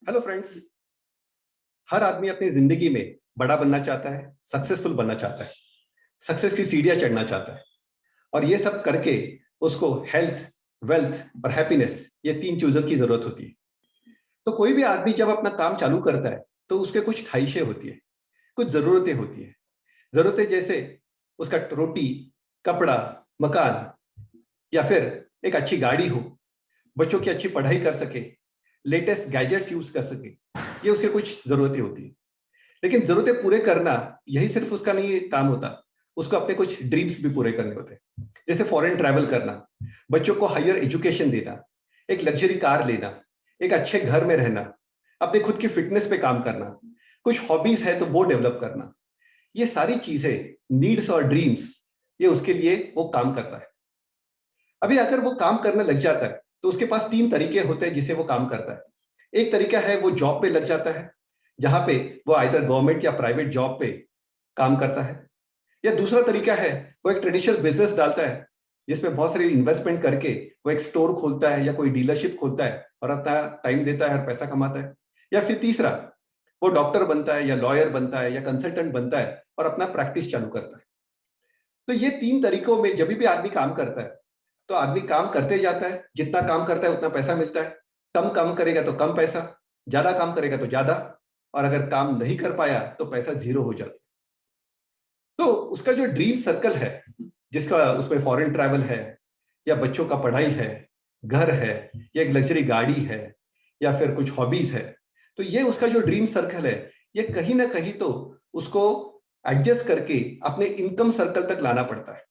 Hello friends. हर आदमी अपनी जिंदगी में बड़ा बनना चाहता है, सक्सेसफुल बनना चाहता है, सक्सेस की सीढ़ियां चढ़ना चाहता है और ये सब करके उसको हेल्थ, वेल्थ और हैप्पीनेस, ये तीन चीजों की जरूरत होती है। तो कोई भी आदमी जब अपना काम चालू करता है तो उसके कुछ ख्वाहिशें होती है, कुछ जरूरतें होती है। जरूरतें जैसे उसका रोटी, कपड़ा, मकान, या फिर एक अच्छी गाड़ी हो, बच्चों की अच्छी पढ़ाई कर सके, लेटेस्ट गैजेट्स यूज कर सके। ये उसके कुछ जरूरतें होती है। लेकिन जरूरतें पूरे करना यही सिर्फ उसका नहीं काम होता, उसको अपने कुछ ड्रीम्स भी पूरे करने होते हैं। जैसे फॉरेन ट्रैवल करना, बच्चों को हायर एजुकेशन देना, एक लग्जरी कार लेना, एक अच्छे घर में रहना, अपने खुद की फिटनेस पे काम करना, कुछ हॉबीज है तो वो डेवलप करना। ये सारी चीजें, नीड्स और ड्रीम्स, ये उसके लिए वो काम करता है। अभी अगर वो काम करने लग जाता है तो उसके पास तीन तरीके होते हैं जिसे वो काम करता है। एक तरीका है वो जॉब पे लग जाता है, जहां पे वो आइदर गवर्नमेंट या प्राइवेट जॉब पे काम करता है। या दूसरा तरीका है वो एक ट्रेडिशनल बिजनेस डालता है, जिसमें बहुत सारी इन्वेस्टमेंट करके वो एक स्टोर खोलता है या कोई डीलरशिप खोलता है और अपना टाइम देता है और पैसा कमाता है। या फिर तीसरा, वो डॉक्टर बनता है या लॉयर बनता है या कंसल्टेंट बनता है और अपना प्रैक्टिस चालू करता है। तो ये तीन तरीकों में जब भी आदमी काम करता है तो आदमी काम करते जाता है, जितना काम करता है उतना पैसा मिलता है। कम काम करेगा तो कम पैसा, ज्यादा काम करेगा तो ज्यादा, और अगर काम नहीं कर पाया तो पैसा जीरो हो जाता है। तो उसका जो ड्रीम सर्कल है, जिसका उसमें फॉरेन ट्रैवल है या बच्चों का पढ़ाई है, घर है या एक लग्जरी गाड़ी है या फिर कुछ हॉबीज है, तो ये उसका जो ड्रीम सर्कल है, ये कहीं ना कहीं तो उसको एडजस्ट करके अपने इनकम सर्कल तक लाना पड़ता है,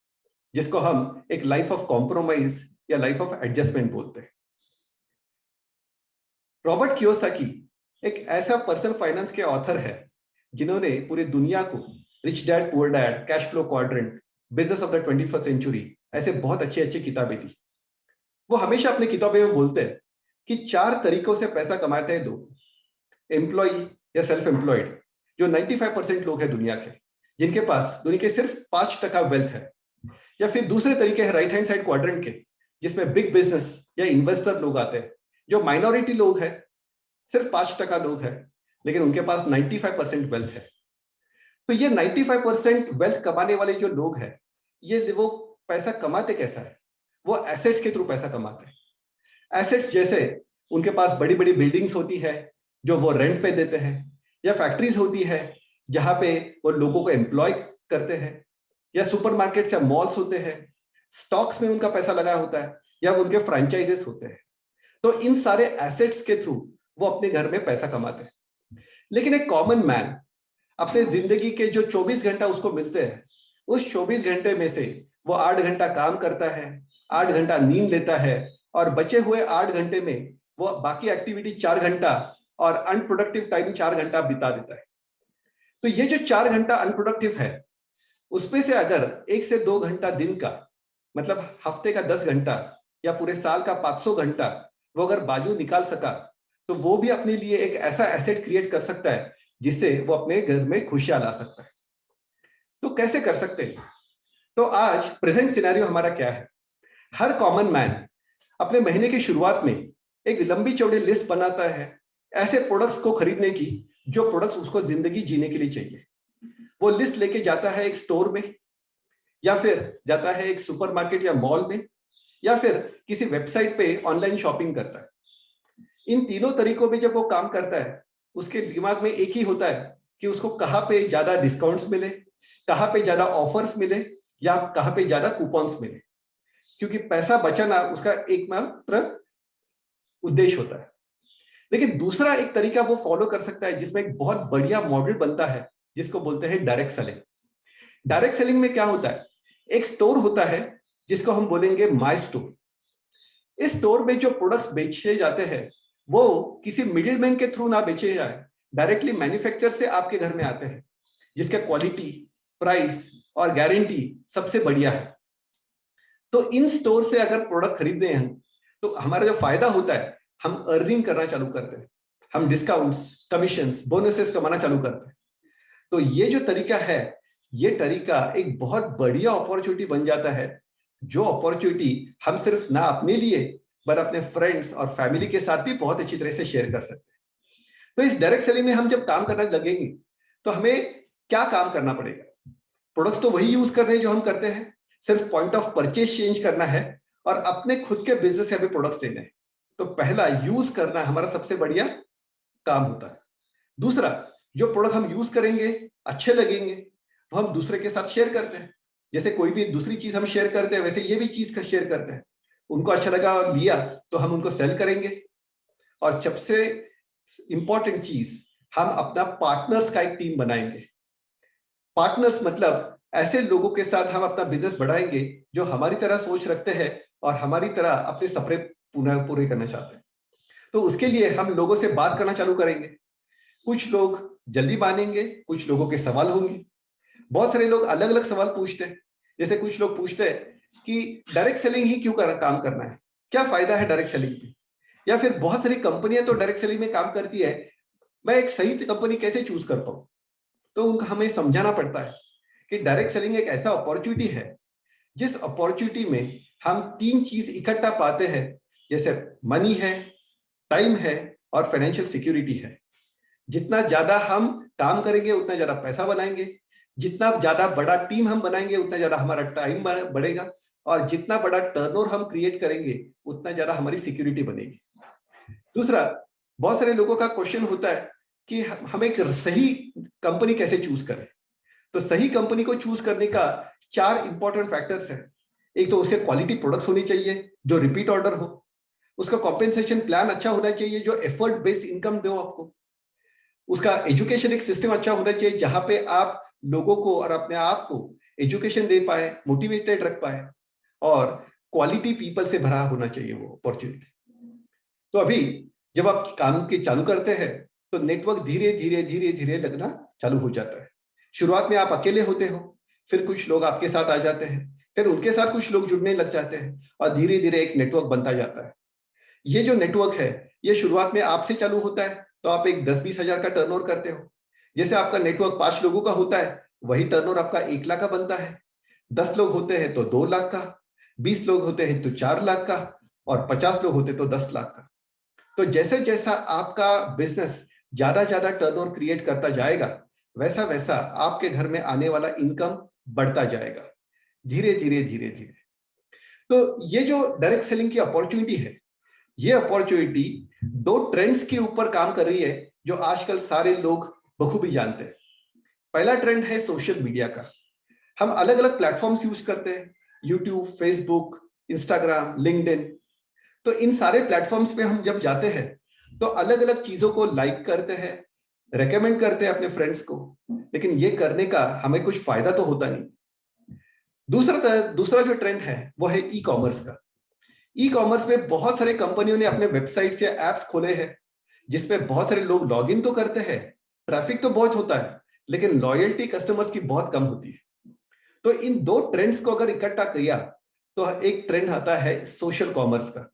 जिसको हम एक लाइफ ऑफ कॉम्प्रोमाइज या लाइफ ऑफ एडजस्टमेंट बोलते हैं। रॉबर्ट कियोसाकी एक ऐसा पर्सनल फाइनेंस के ऑथर है जिन्होंने पूरी दुनिया को Rich Dad Poor Dad, Cash Flow Quadrant, Business of the 21st Century, ऐसे बहुत अच्छी अच्छी किताबें दी। वो हमेशा अपनी किताबें में बोलते हैं कि चार तरीकों से पैसा कमाते हैं लोग। एम्प्लॉय या सेल्फ एम्प्लॉयड, जो 95% लोग हैं दुनिया के, जिनके पास दुनिया के सिर्फ 5% वेल्थ है। या फिर दूसरे तरीके है राइट हैंड साइड क्वाड्रेंट के, जिसमें बिग बिजनेस या इन्वेस्टर लोग आते हैं, जो माइनॉरिटी लोग हैं, सिर्फ 5% लोग हैं, लेकिन उनके पास 95% वेल्थ है। तो ये 95% वेल्थ कमाने वाले जो लोग हैं, ये वो पैसा कमाते कैसा है? वो एसेट्स के थ्रू पैसा कमाते हैं। एसेट्स जैसे उनके पास बड़ी बड़ी बिल्डिंग्स होती है जो वो रेंट पे देते हैं, या फैक्ट्रीज होती है जहां पे वो लोगों को एम्प्लॉय करते हैं, या सुपरमार्केट्स या मॉल्स होते हैं, स्टॉक्स में उनका पैसा लगा होता है, या वो उनके फ्रेंचाइजेस होते हैं। तो इन सारे एसेट्स के थ्रू वो अपने घर में पैसा कमाते हैं। लेकिन एक कॉमन मैन अपने जिंदगी के जो 24 घंटा उसको मिलते हैं, उस 24 घंटे में से वो 8 घंटा काम करता है, 8 घंटा नींद लेता है, और बचे हुए 8 घंटे में वो बाकी एक्टिविटी 4 घंटा और अनप्रोडक्टिव टाइम 4 घंटा बिता देता है। तो ये जो 4 घंटा अनप्रोडक्टिव है, उसमें से अगर 1 से 2 घंटा दिन का, मतलब हफ्ते का 10 घंटा या पूरे साल का 500 घंटा वो अगर बाजू निकाल सका, तो वो भी अपने लिए एक ऐसा एसेट क्रिएट कर सकता है जिससे वो अपने घर में खुशियां ला सकता है। तो कैसे कर सकते हैं? तो आज प्रेजेंट सिनेरियो हमारा क्या है? हर कॉमन मैन अपने महीने की शुरुआत में एक लंबी चौड़ी लिस्ट बनाता है ऐसे प्रोडक्ट्स को खरीदने की, जो प्रोडक्ट्स उसको जिंदगी जीने के लिए चाहिए। वो लिस्ट लेके जाता है एक स्टोर में, या फिर जाता है एक सुपरमार्केट या मॉल में, या फिर किसी वेबसाइट पे ऑनलाइन शॉपिंग करता है। इन तीनों तरीकों में जब वो काम करता है, उसके दिमाग में एक ही होता है कि उसको कहाँ पे ज्यादा डिस्काउंट्स मिले, कहाँ पे ज्यादा ऑफर्स मिले, या कहाँ पे ज्यादा कूपन्स मिले, क्योंकि पैसा बचाना उसका एकमात्र उद्देश्य होता है। लेकिन दूसरा एक तरीका वो फॉलो कर सकता है जिसमें एक बहुत बढ़िया मॉडल बनता है, जिसको बोलते हैं डायरेक्ट सेलिंग। डायरेक्ट सेलिंग में क्या होता है? एक स्टोर होता है जिसको हम बोलेंगे माई स्टोर। इस स्टोर में जो प्रोडक्ट्स बेचे जाते हैं वो किसी मिडिलमैन के थ्रू ना बेचे जाए, डायरेक्टली मैन्युफैक्चर से आपके घर में आते हैं, जिसका क्वालिटी, प्राइस और गारंटी सबसे बढ़िया है। तो इन स्टोर से अगर प्रोडक्ट खरीदते हैं तो हमारा जो फायदा होता है, हम अर्निंग करना चालू करते हैं, हम डिस्काउंट्स, कमीशंस, बोनसेस कमाना चालू करते हैं। तो ये जो तरीका है, ये तरीका एक बहुत बढ़िया अपॉर्चुनिटी बन जाता है, जो अपॉर्चुनिटी हम सिर्फ ना अपने लिए पर अपने फ्रेंड्स और फैमिली के साथ भी बहुत अच्छी तरह से शेयर कर सकते हैं। तो इस डायरेक्ट सेलिंग में हम जब काम करने लगेंगे तो हमें क्या काम करना पड़ेगा? प्रोडक्ट्स तो वही यूज कर रहे हैं जो हम करते हैं, सिर्फ पॉइंट ऑफ परचेज चेंज करना है और अपने खुद के बिजनेस से हमें प्रोडक्ट्स लेने हैं। तो पहला, यूज करना हमारा सबसे बढ़िया काम होता है। दूसरा, जो प्रोडक्ट हम यूज करेंगे, अच्छे लगेंगे, वो हम दूसरे के साथ शेयर करते हैं। जैसे कोई भी दूसरी चीज हम शेयर करते हैं, वैसे ये भी चीज का शेयर करते हैं। उनको अच्छा लगा और लिया तो हम उनको सेल करेंगे। और सबसे इंपॉर्टेंट चीज, हम अपना पार्टनर्स का एक टीम बनाएंगे। पार्टनर्स मतलब ऐसे लोगों के साथ हम अपना बिजनेस बढ़ाएंगे जो हमारी तरह सोच रखते हैं और हमारी तरह अपने सपने पूरे करना चाहते हैं। तो उसके लिए हम लोगों से बात करना चालू करेंगे। कुछ लोग जल्दी मानेंगे, कुछ लोगों के सवाल होंगे। बहुत सारे लोग अलग अलग सवाल पूछते हैं। जैसे कुछ लोग पूछते हैं कि डायरेक्ट सेलिंग ही क्यों काम करना है, क्या फायदा है डायरेक्ट सेलिंग में? या फिर बहुत सारी कंपनियां तो डायरेक्ट सेलिंग में काम करती है, मैं एक सही कंपनी कैसे चूज कर पाऊं? तो उनको हमें समझाना पड़ता है कि डायरेक्ट सेलिंग एक ऐसा अपॉर्चुनिटी है जिस अपॉर्चुनिटी में हम तीन चीज इकट्ठा पाते हैं, जैसे मनी है, टाइम है और फाइनेंशियल सिक्योरिटी है। जितना ज्यादा हम काम करेंगे उतना ज्यादा पैसा बनाएंगे, जितना ज्यादा बड़ा टीम हम बनाएंगे उतना ज्यादा हमारा टाइम बढ़ेगा, और जितना बड़ा टर्नओवर हम क्रिएट करेंगे उतना ज्यादा हमारी सिक्योरिटी बनेगी। दूसरा, बहुत सारे लोगों का क्वेश्चन होता है कि हम एक सही कंपनी कैसे चूज करें? तो सही कंपनी को चूज करने का चार इंपॉर्टेंट फैक्टर्स हैं। एक तो उसके क्वालिटी प्रोडक्ट्स होनी चाहिए जो रिपीट ऑर्डर हो। उसका कॉम्पेंसेशन प्लान अच्छा होना चाहिए जो एफर्ट बेस्ड इनकम दो आपको। उसका एजुकेशन एक सिस्टम अच्छा होना चाहिए जहां पे आप लोगों को और अपने आप को एजुकेशन दे पाए, मोटिवेटेड रख पाए, और क्वालिटी पीपल से भरा होना चाहिए वो अपॉर्चुनिटी। तो अभी जब आप काम के चालू करते हैं तो नेटवर्क धीरे धीरे धीरे धीरे लगना चालू हो जाता है। शुरुआत में आप अकेले होते हो, फिर कुछ लोग आपके साथ आ जाते हैं, फिर उनके साथ कुछ लोग जुड़ने लग जाते हैं और धीरे धीरे एक नेटवर्क बनता जाता है। ये जो नेटवर्क है ये शुरुआत में आपसे चालू होता है, तो आप एक 10-20 हजार का टर्नओवर करते हो। जैसे आपका नेटवर्क 5 लोगों का होता है, वही टर्नओवर आपका 1 लाख का बनता है। 10 लोग होते हैं तो 2 लाख का, 20 लोग होते हैं तो 4 लाख का, और 50 लोग होते तो 10 लाख का। तो जैसे जैसा आपका बिजनेस ज्यादा ज्यादा टर्नओवर क्रिएट करता जाएगा, वैसा वैसा आपके घर में आने वाला इनकम बढ़ता जाएगा धीरे धीरे धीरे धीरे। तो ये जो डायरेक्ट सेलिंग की अपॉर्चुनिटी है, ये अपॉर्चुनिटी दो ट्रेंड्स के ऊपर काम कर रही है जो आजकल सारे लोग बखूबी जानते हैं। पहला ट्रेंड है सोशल मीडिया का। हम अलग अलग प्लेटफॉर्म्स यूज करते हैं, यूट्यूब, फेसबुक, इंस्टाग्राम, लिंक्डइन। तो इन सारे प्लेटफॉर्म्स पे हम जब जाते हैं तो अलग अलग चीजों को लाइक करते हैं, रेकमेंड करते हैं अपने फ्रेंड्स को, लेकिन ये करने का हमें कुछ फायदा तो होता नहीं। दूसरा जो ट्रेंड है वो है ई कॉमर्स का। ई कॉमर्स में बहुत सारे कंपनियों ने अपने वेबसाइट्स या एप्स खोले हैं जिसपे बहुत सारे लोग लॉग इन तो करते हैं, ट्रैफिक तो बहुत होता है, लेकिन लॉयल्टी कस्टमर्स की बहुत कम होती है। तो इन दो ट्रेंड्स को अगर इकट्ठा किया तो एक ट्रेंड आता है सोशल कॉमर्स का।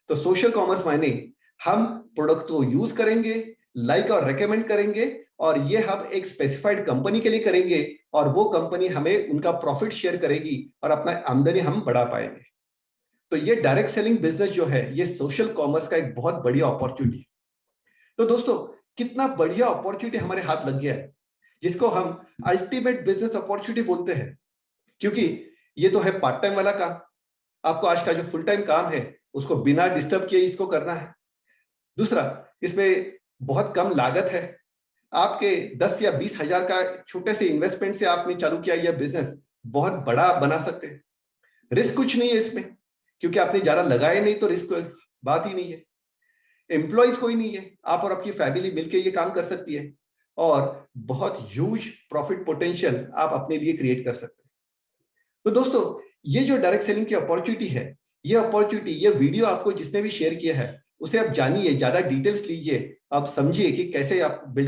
तो सोशल कॉमर्स मायने हम प्रोडक्ट को यूज करेंगे, लाइक और रेकमेंड करेंगे, और ये हम एक स्पेसिफाइड कंपनी के लिए करेंगे और वो कंपनी हमें उनका प्रॉफिट शेयर करेगी और अपना आमदनी हम बढ़ा पाएंगे। तो ये डायरेक्ट सेलिंग बिजनेस जो है ये सोशल कॉमर्स का एक बहुत बढ़िया अपॉर्चुनिटी है। तो दोस्तों, कितना बढ़िया अपॉर्चुनिटी हमारे हाथ लग गया है जिसको हम अल्टीमेट बिजनेस अपॉर्चुनिटी बोलते हैं, क्योंकि ये तो है पार्ट टाइम वाला काम। आपको आज का जो फुल टाइम काम है उसको बिना डिस्टर्ब किए इसको करना है। दूसरा, इसमें बहुत कम लागत है। आपके 10 या 20 हजार का छोटे से इन्वेस्टमेंट से आपने चालू किया यह बिजनेस बहुत बड़ा बना सकते हैं। रिस्क कुछ नहीं है इसमें, क्योंकि आपने ज्यादा लगाए नहीं तो रिस्क बात ही नहीं है। एम्प्लॉयज कोई नहीं है, आप और आपकी फैमिली मिलकर ये काम कर सकती है और बहुत ह्यूज प्रॉफिट पोटेंशियल आप अपने लिए क्रिएट कर सकते हैं। तो दोस्तों, ये जो डायरेक्ट सेलिंग की अपॉर्चुनिटी है, ये अपॉर्चुनिटी, ये वीडियो आपको जिसने भी शेयर किया है उसे आप जानिए, ज्यादा डिटेल्स लीजिए, आप समझिए कि कैसे आप बिल्ड